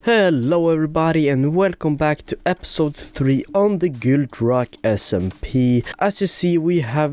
Hello everybody and welcome back to episode 3 on the GuildRock SMP. As you see, we have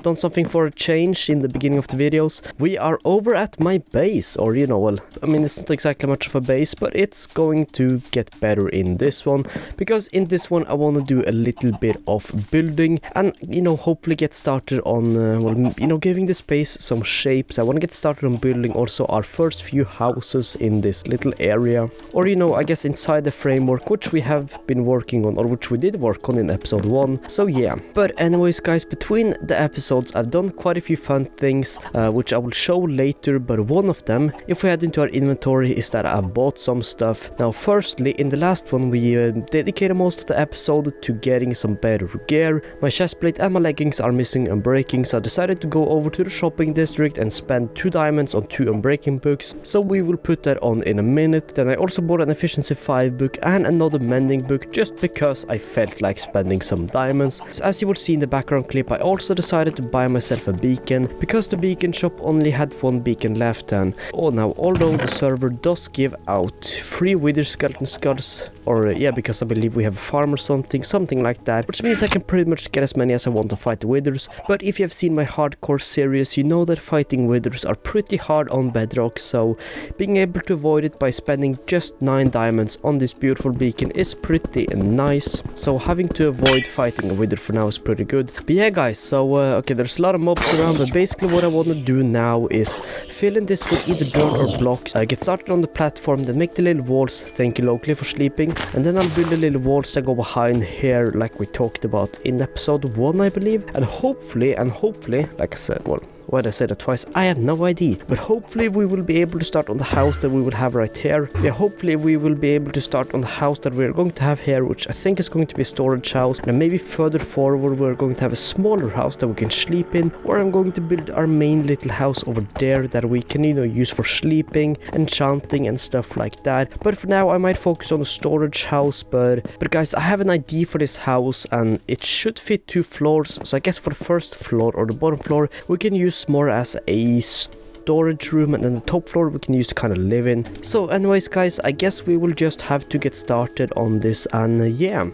done something for a change in the beginning of the videos. We are over at my base, or it's not exactly much of a base, but it's going to get better in this one, because in this one I want to do a little bit of building and hopefully get started on giving the space some shapes. I want to get started on building also our first few houses in this little area. Or I guess inside the framework, which we have been working on, or which we did work on in episode 1. So yeah. But anyways guys, between the episodes I've done quite a few fun things, which I will show later. But one of them, if we head into our inventory, is that I bought some stuff. Now firstly, in the last one we dedicated most of the episode to getting some better gear. My chestplate and my leggings are missing and breaking, so I decided to go over to the shopping district and spend 2 diamonds on 2 unbreaking books. So we will put that on in a minute. Then I also bought an efficiency 5 book and another mending book, just because I felt like spending some diamonds. So as you will see in the background clip, I also decided to buy myself a beacon, because the beacon shop only had 1 beacon left. And now although the server does give out 3 wither skeleton skulls, or because I believe we have a farm or something like that, which means I can pretty much get as many as I want to fight the withers. But if you have seen my hardcore series, you know that fighting withers are pretty hard on bedrock, so being able to avoid it by spending just 9 diamonds on this beautiful beacon is pretty nice. So having to avoid fighting a wither for now is pretty good. But yeah guys, so okay, there's a lot of mobs around, but basically what I want to do now is fill in this with either dirt or blocks. Get started on the platform, then make the little walls. Thank you Lockley for sleeping. And then I'll build the little walls that go behind here, like we talked about in episode 1 I believe. And hopefully, like I said, well, why did I say that twice? I have no idea. But hopefully we will be able to start on the house that we will have right here. Yeah, hopefully we will be able to start on the house that we're going to have here, which I think is going to be a storage house. And maybe further forward we're going to have a smaller house that we can sleep in. Or I'm going to build our main little house over there that we can use for sleeping, enchanting and stuff like that. But for now I might focus on a storage house. But guys, I have an idea for this house and it should fit 2 floors. So I guess for the first floor or the bottom floor we can use more as a storage room, and then the top floor we can use to kind of live in. So anyways guys, I guess we will just have to get started on this, and yeah.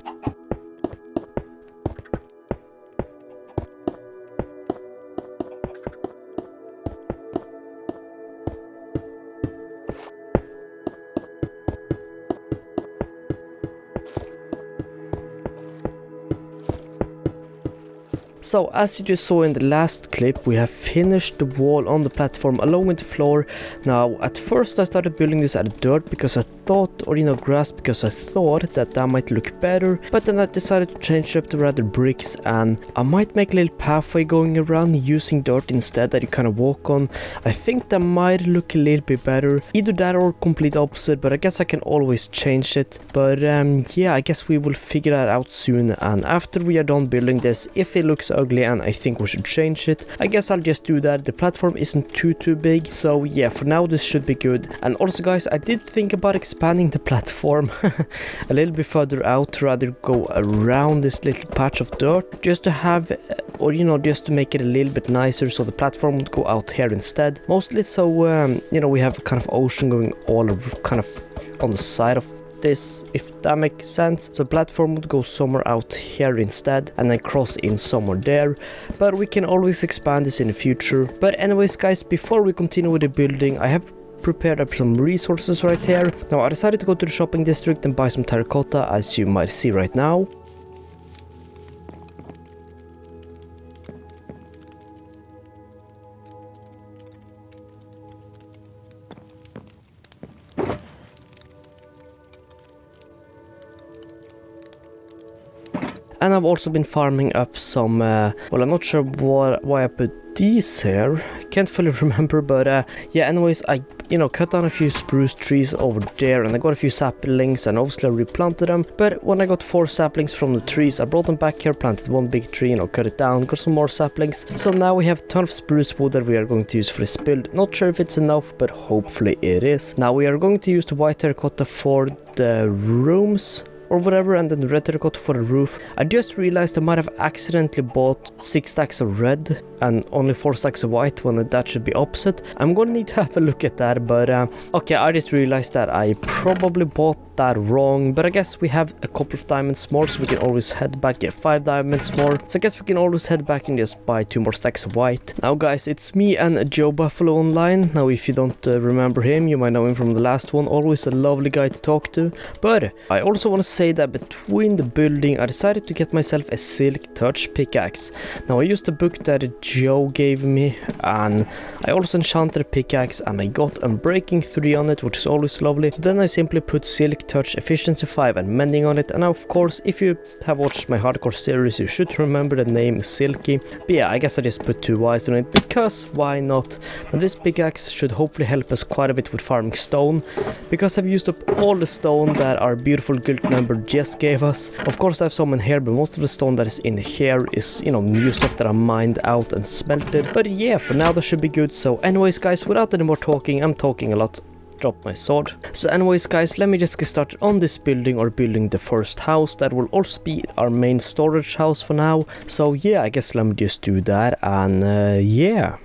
So as you just saw in the last clip, we have finished the wall on the platform along with the floor. Now at first I started building this out of dirt because I thought, or grass, because I thought that might look better. But then I decided to change it up to rather bricks, and I might make a little pathway going around using dirt instead that you kind of walk on. I think that might look a little bit better. Either that or complete opposite, but I guess I can always change it. But yeah, I guess we will figure that out soon, and after we are done building this, if it looks ugly and I think we should change it, I guess I'll just do that. The platform isn't too big, so yeah, for now this should be good. And also guys, I did think about expanding the platform a little bit further out, to rather go around this little patch of dirt, just to have or just to make it a little bit nicer, so the platform would go out here instead, mostly so we have a kind of ocean going all kind of on the side of this, if that makes sense. So the platform would go somewhere out here instead, and then cross in somewhere there. But we can always expand this in the future. But anyways guys, before we continue with the building, I have prepared up some resources right here. Now I decided to go to the shopping district and buy some terracotta, as you might see right now. And I've also been farming up some, well, I'm not sure why I put these here, can't fully remember, but yeah, anyways, I cut down a few spruce trees over there, and I got a few saplings, and obviously I replanted them. But when I got 4 saplings from the trees, I brought them back here, planted 1 big tree, cut it down, got some more saplings. So now we have a ton of spruce wood that we are going to use for this build. Not sure if it's enough, but hopefully it is. Now we are going to use the white terracotta for the rooms. or whatever, and then the red terracotta for the roof. I just realized I might have accidentally bought 6 stacks of red and only 4 stacks of white when that should be opposite. I'm gonna need to have a look at that, but okay, I just realized that I probably bought that wrong, but I guess we have a couple of diamonds more, so we can always head back, get 5 diamonds more. So I guess we can always head back and just buy 2 more stacks of white. Now guys, it's me and Jobuffalo online. Now if you don't remember him, you might know him from the last one. Always a lovely guy to talk to. But I also want to say that between the building, I decided to get myself a silk touch pickaxe. Now I used the book that Joe gave me, and I also enchanted a pickaxe, and I got Unbreaking 3 on it, which is always lovely. So then I simply put silk touch efficiency 5 and mending on it. And now of course, if you have watched my hardcore series, you should remember the name Silky. But yeah, I guess I just put 2 Y's on it because why not? And this pickaxe should hopefully help us quite a bit with farming stone, because I've used up all the stone that our beautiful guild member Jess gave us. Of course I have some in here, but most of the stone that is in here is, you know, new stuff that I mined out and smelted. But yeah, for now that should be good. So anyways guys, without any more talking, I'm talking a lot. Drop my sword. So anyways guys, let me just get started on this building, or building the first house that will also be our main storage house for now. So yeah, I guess let me just do that, and yeah.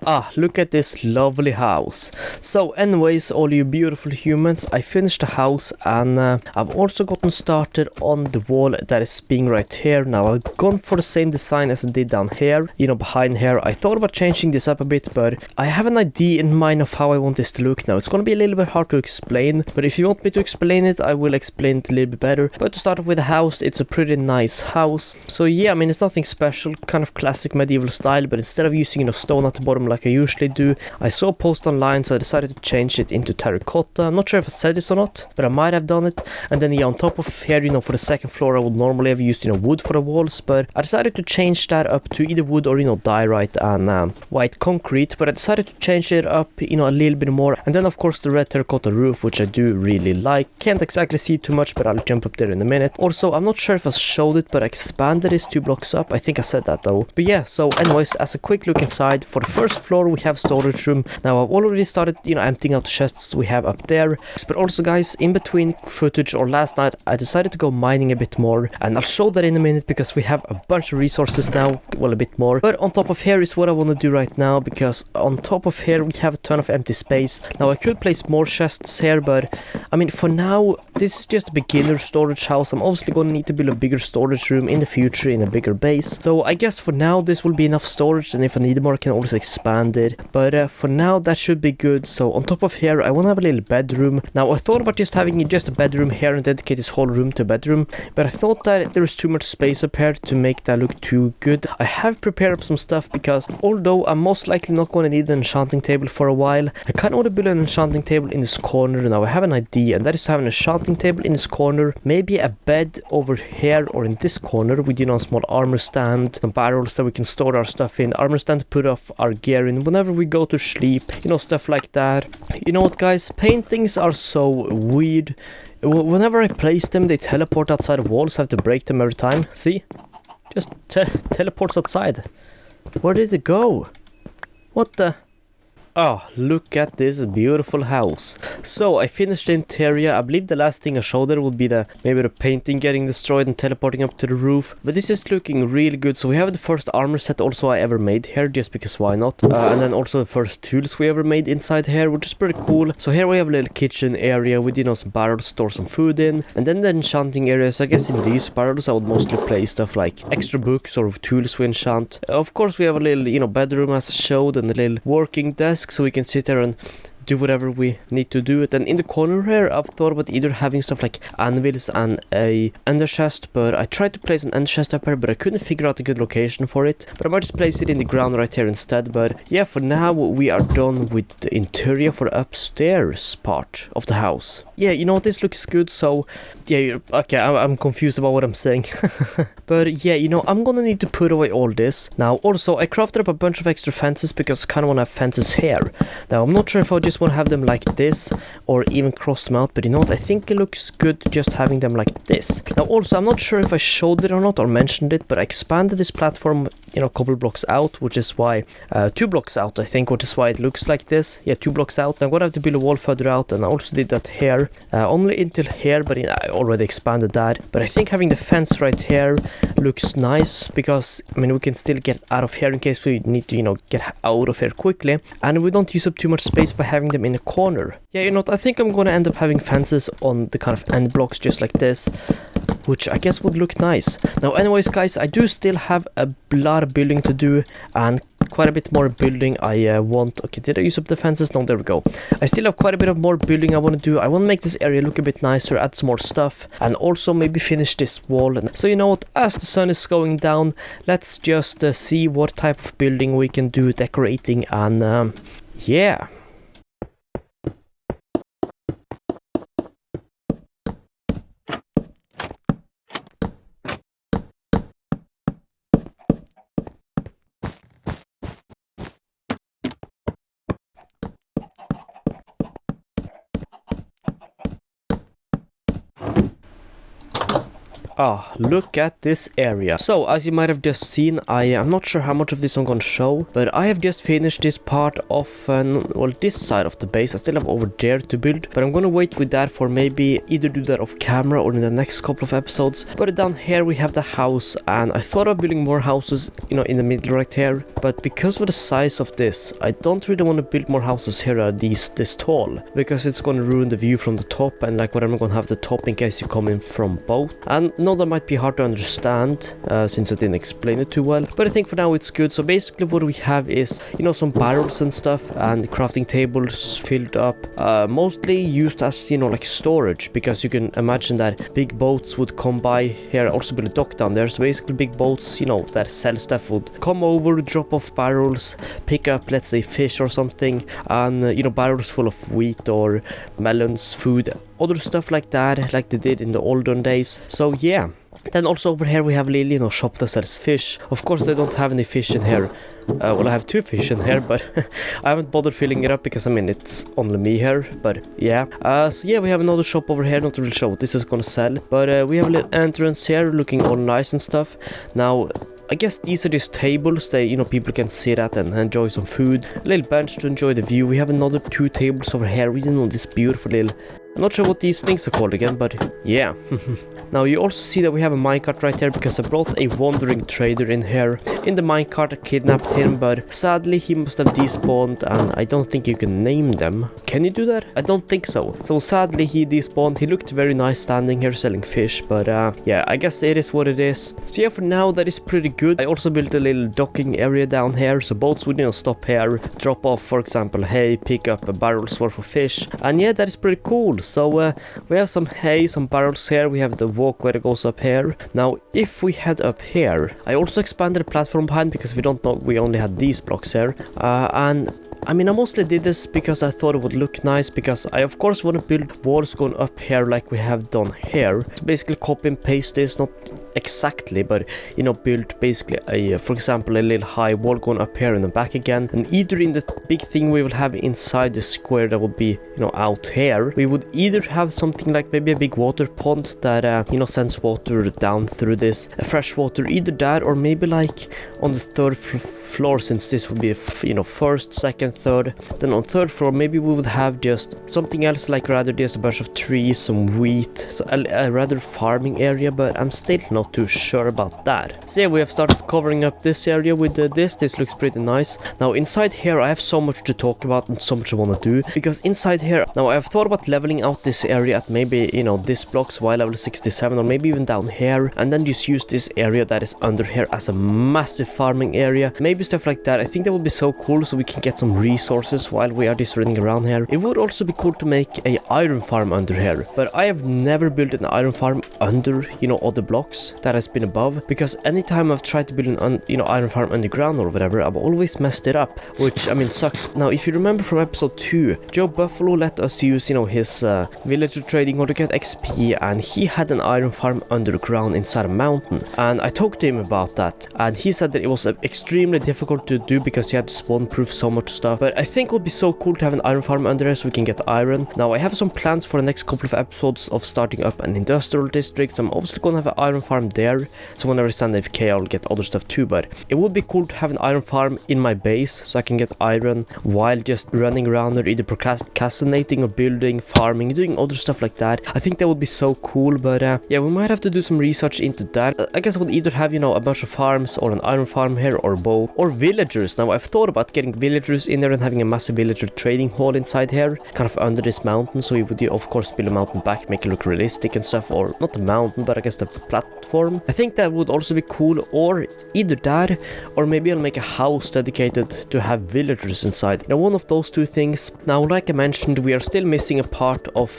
Ah, look at this lovely house. So anyways, all you beautiful humans, I finished the house, and I've also gotten started on the wall that is being right here. Now I've gone for the same design as I did down here, you know, behind here. I thought about changing this up a bit, but I have an idea in mind of how I want this to look. Now it's gonna be a little bit hard to explain, but if you want me to explain it, I will explain it a little bit better. But to start off with the house, it's a pretty nice house. So yeah, I mean, it's nothing special, kind of classic medieval style, but instead of using, you know, stone at the bottom like I usually do, I saw a post online, so I decided to change it into terracotta. I'm not sure if I said this or not, but I might have done it. And then yeah, on top of here, you know, for the second floor, I would normally have used, you know, wood for the walls, but I decided to change that up to either wood or, you know, diorite and white concrete. But I decided to change it up, you know, a little bit more. And then of course the red terracotta roof, which I do really like. Can't exactly see too much, but I'll jump up there in a minute. Also, I'm not sure if I showed it, but I expanded this 2 blocks up. I think I said that though. But yeah, so anyways, as a quick look inside, for the first floor we have storage room. Now I've already started, you know, emptying out the chests we have up there. But also guys, in between footage or last night, I decided to go mining a bit more, and I'll show that in a minute because we have a bunch of resources now. Well, a bit more, but on top of here is what I want to do right now, because on top of here we have a ton of empty space. Now I could place more chests here, but I mean, for now this is just a beginner storage house. I'm obviously going to need to build a bigger storage room in the future in a bigger base. So I guess for now this will be enough storage, and if I need more I can always expand it. But for now that should be good. So on top of here I want to have a little bedroom. Now I thought about just having just a bedroom here and dedicate this whole room to a bedroom, but I thought that there is too much space up here to make that look too good. I have prepared up some stuff, because although I'm most likely not going to need an enchanting table for a while, I kind of want to build an enchanting table in this corner. Now I have an idea, and that is to have an enchanting table in this corner, maybe a bed over here or in this corner with, you know, a small armor stand, some barrels that we can store our stuff in, armor stand to put off our gear in whenever we go to sleep, you know, stuff like that. You know what guys, paintings are so weird. Whenever I place them, they teleport outside of walls. I have to break them every time. See? Just teleports outside. Where did it go? What the? Oh, look at this beautiful house. So I finished the interior. I believe the last thing I showed there would be maybe the painting getting destroyed and teleporting up to the roof. But this is looking really good. So we have the first armor set also I ever made here, just because why not? And then also the first tools we ever made inside here, which is pretty cool. So here we have a little kitchen area with, you know, some barrels to store some food in. And then the enchanting areas, I guess in these barrels I would mostly place stuff like extra books or tools we enchant. Of course we have a little, you know, bedroom as I showed, and a little working desk, so we can sit there and do whatever we need to do it. And in the corner here I've thought about either having stuff like anvils and a ender chest, but I tried to place an ender chest up here, but I couldn't figure out a good location for it. But I might just place it in the ground right here instead. But yeah, for now we are done with the interior for the upstairs part of the house. yeah, you know, this looks good. So yeah, okay, I'm confused about what I'm saying. But yeah, you know, I'm gonna need to put away all this. Now also I crafted up a bunch of extra fences because I kind of want to have fences here. Now I'm not sure if I just want to have them like this or even cross them out, but you know what, I think it looks good just having them like this. Now also I'm not sure if I showed it or not or mentioned it, but I expanded this platform, you know, a couple blocks out, which is why 2 blocks out I think, which is why it looks like this. Yeah, 2 blocks out. I'm gonna have to build a wall further out, and I also did that here, only until here, but I already expanded that. But I think having the fence right here looks nice because I mean we can still get out of here in case we need to, you know, get out of here quickly, and we don't use up too much space by having them in a corner. Yeah, you know what, I think I'm gonna end up having fences on the kind of end blocks just like this, which I guess would look nice. Now anyways guys, I do still have a lot of building to do and quite a bit more building I want. Okay, did I use up the fences? No, there we go. I still have quite a bit of more building I want to do. I want to make this area look a bit nicer, add some more stuff, and also maybe finish this wall. And so you know what, as the sun is going down, let's just see what type of building we can do, decorating, and yeah. Ah, look at this area. So, as you might have just seen, I'm not sure how much of this I'm gonna show, but I have just finished this part of, well, this side of the base. I still have over there to build, but I'm gonna wait with that for maybe either do that off camera or in the next couple of episodes. But down here we have the house, and I thought of building more houses, you know, in the middle right here, but because of the size of this, I don't really want to build more houses here this tall, because it's gonna ruin the view from the top, and like what I'm gonna have the top in case you come in from both. And no, that might be hard to understand since I didn't explain it too well, but I think for now it's good. So basically what we have is, you know, some barrels and stuff and crafting tables filled up, mostly used as, you know, like storage, because you can imagine that big boats would come by here. Also build a dock down there, so basically big boats, you know, that sell stuff would come over, drop off barrels, pick up, let's say, fish or something, and you know, barrels full of wheat or melons, food, other stuff like that, like they did in the olden days. So yeah. Then also over here we have a little, you know, shop that sells fish. Of course they don't have any fish in here. Well, I have 2 fish in here, but I haven't bothered filling it up because I mean it's only me here. But yeah, so yeah, we have another shop over here. Not really sure what this is gonna sell, but we have a little entrance here looking all nice and stuff. Now I guess these are just tables that, you know, people can sit at and enjoy some food. A little bench to enjoy the view. We have another 2 tables over here. We didn't know this beautiful little, I'm not sure what these things are called again, but yeah. Now you also see that we have a minecart right here because I brought a wandering trader in here. In the minecart I kidnapped him, but sadly he must have despawned, and I don't think you can name them. Can you do that? I don't think so. So sadly he despawned. He looked very nice standing here selling fish, but yeah, I guess it is what it is. So yeah, for now that is pretty good. I also built a little docking area down here, so boats would, you know, stop here, drop off, for example, hay, pick up a barrel's worth of fish, and yeah, that is pretty cool. So we have some hay, some barrels here. We have the walkway that goes up here. Now if we head up here, I also expanded the platform behind because if you don't know, we only had these blocks here, and I mean I mostly did this because I thought it would look nice, because I of course want to build walls going up here like we have done here. So basically copy and paste this, not exactly, but you know, build basically a, for example, a little high wall going up here and then back again, and either in the big thing we will have inside the square that would be, you know, out here, we would either have something like maybe a big water pond that you know, sends water down through this, fresh water, either that or maybe like on the 3rd floor, since this would be, you know, 1st, 2nd, 3rd, then on 3rd floor maybe we would have just something else, like rather just a bunch of trees, some wheat, so a rather farming area, but I'm still not too sure about that. So yeah, we have started covering up this area with this looks pretty nice. Now inside here I have so much to talk about and so much I want to do, because inside here, now I have thought about leveling out this area at maybe, you know, this blocks while level 67, or maybe even down here, and then just use this area that is under here as a massive farming area, maybe stuff like that. I think that would be so cool, so we can get some resources while we are just running around here. It would also be cool to make a iron farm under here, but I have never built an iron farm under, you know, other blocks. that has been above, because anytime I've tried to build an iron farm underground or whatever, I've always messed it up, which I mean sucks. Now if you remember from episode 2, Jobuffalo let us use his villager trading or to get XP, and he had an iron farm underground inside a mountain, and I talked to him about that, and he said that it was extremely difficult to do because you had to spawn proof so much stuff. But I think it would be so cool to have an iron farm under there so we can get iron. Now I have some plans for the next couple of episodes of starting up an industrial district, so I'm obviously gonna have an iron farm there, so whenever I stand AFK I'll get other stuff too, but it would be cool to have an iron farm in my base so I can get iron while just running around there, either procrastinating or building, farming, doing other stuff like that. I think that would be so cool, but yeah, we might have to do some research into that. I guess I would either have, a bunch of farms or an iron farm here or both, or villagers. Now I've thought about getting villagers in there and having a massive villager trading hall inside here, kind of under this mountain, so we would of course build a mountain back, make it look realistic and stuff, or not the mountain, but I guess the platform. I think that would also be cool, or either that, or maybe I'll make a house dedicated to have villagers inside. One of those two things. Now, like I mentioned, we are still missing a part of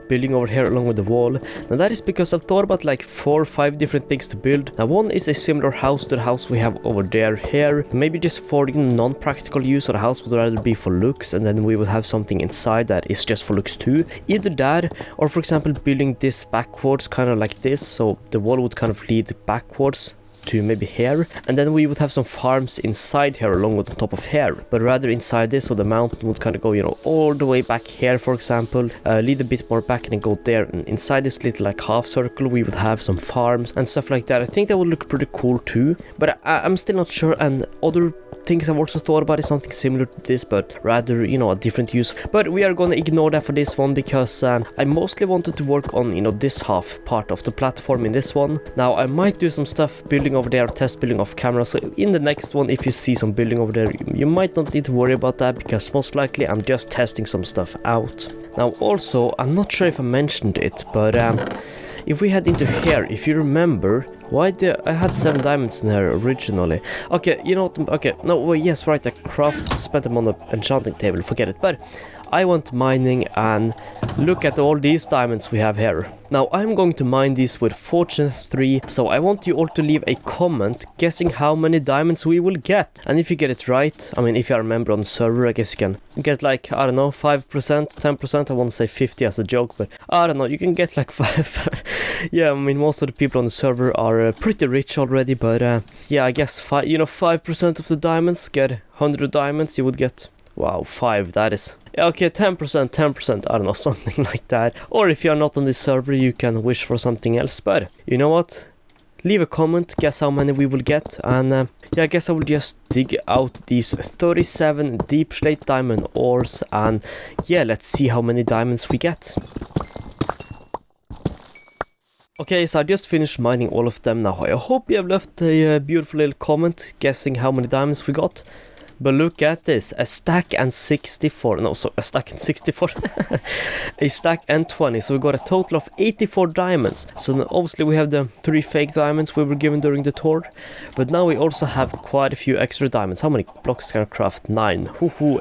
building over here along with the wall. Now that is because I've thought about like 4 or 5 different things to build. Now one is a similar house to the house we have over there here, maybe just for non-practical use, or the house would rather be for looks, and then we would have something inside that is just for looks too. Either that, or for example building this backwards, kind of like this, so the wall would kind of lead backwards to maybe here, and then we would have some farms inside here along with the top of here, but rather inside this, so the mountain would kind of go all the way back here, for example, lead a bit more back and then go there, and inside this little like half circle we would have some farms and stuff like that. I think that would look pretty cool too, but I'm still not sure. And other things I've also thought about is something similar to this, but rather a different use, but we are gonna ignore that for this one, because I mostly wanted to work on this half part of the platform in this one. Now I might do some stuff building over there, test building off camera, so in the next one if you see some building over there, you might not need to worry about that, because most likely I'm just testing some stuff out. Now also, I'm not sure if I mentioned it, but if we head into here, if you remember, I had 7 diamonds in here originally. Okay, you know what? Okay, no, well, yes, right, I spent them on the enchanting table, forget it. But I went mining, and look at all these diamonds we have here. Now I'm going to mine these with Fortune 3, so I want you all to leave a comment guessing how many diamonds we will get. And if you get it right, I mean if you are a member on the server, I guess you can get like, I don't know, 5%, 10%, I want to say 50 as a joke, but I don't know, you can get like 5. Yeah, I mean most of the people on the server are pretty rich already, but yeah, I guess 5% of the diamonds get 100 diamonds, you would get, wow, 5, that is, yeah, okay, 10%, I don't know, something like that. Or if you're not on this server, you can wish for something else, but you know what? Leave a comment, guess how many we will get, and yeah, I guess I will just dig out these 37 deep slate diamond ores, and yeah, let's see how many diamonds we get. Okay, so I just finished mining all of them now. I hope you have left a beautiful little comment guessing how many diamonds we got. But look at this, a stack and 64, no, so a stack and 64, a stack and 20, so we got a total of 84 diamonds. So now obviously we have the 3 fake diamonds we were given during the tour, but now we also have quite a few extra diamonds. How many blocks can I craft? 9,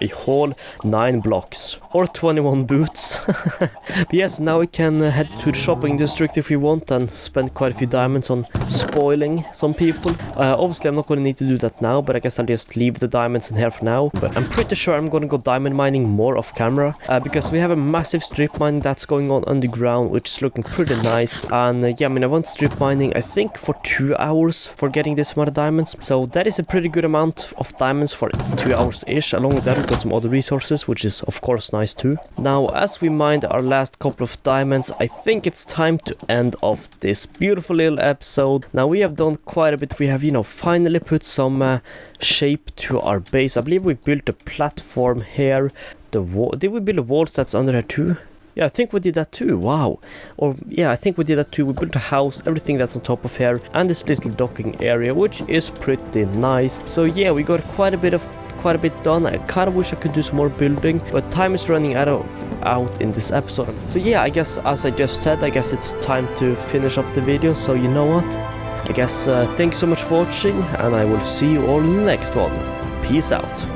a whole 9 blocks, or 21 boots. But yes, now we can head to the shopping district if we want and spend quite a few diamonds on spoiling some people. Obviously I'm not going to need to do that now, but I guess I'll just leave the diamonds in here for now. But I'm pretty sure I'm gonna go diamond mining more off camera, because we have a massive strip mining that's going on underground, which is looking pretty nice. And yeah, I mean I went strip mining I think for 2 hours for getting this amount of diamonds, so that is a pretty good amount of diamonds for 2 hours ish. Along with that we got some other resources, which is of course nice too. Now as we mined our last couple of diamonds, I think it's time to end off this beautiful little episode. Now we have done quite a bit. We have finally put some shape to our base. I believe we built a platform here. The wall, did we build a wall that's under here too? Yeah, I think we did that too. Wow. Or yeah, I think we did that too. We built a house, everything that's on top of here, and this little docking area, which is pretty nice. So yeah, we got quite a bit done. I kind of wish I could do some more building, but time is running out in this episode. So yeah, I guess as I just said, I guess it's time to finish off the video. So you know what? I guess thanks so much for watching, and I will see you all in the next one. Peace out.